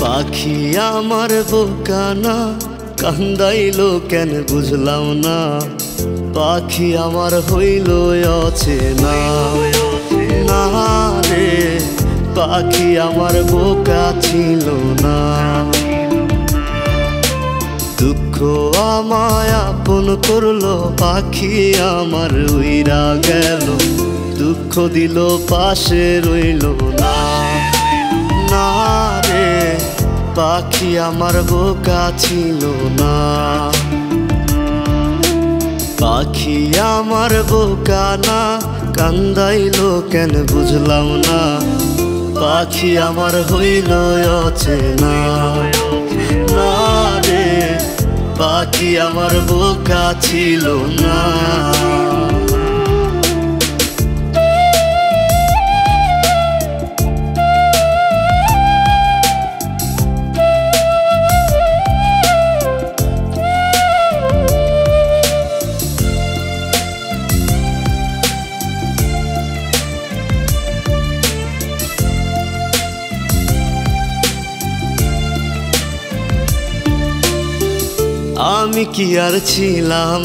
পাখি আমার বোকানা কান্দাইলো কেন বুঝলাম না। পাখি আমার হইল অচেনা না রে, পাখি আমার বোকা ছিল না। দুঃখ আমায় আপন করলো, পাখি আমার উইরা গেল। দুঃখ দিল পাশে রইল না না রে, পাখি আমার বোকা ছিল না। পাখি আমার বোকা না কান্দাইলো কেন বুঝলাম না। পাখি আমার হইল অচেনা না রে, পাখি আমার বোকা ছিল না। আমি কি আর ছিলাম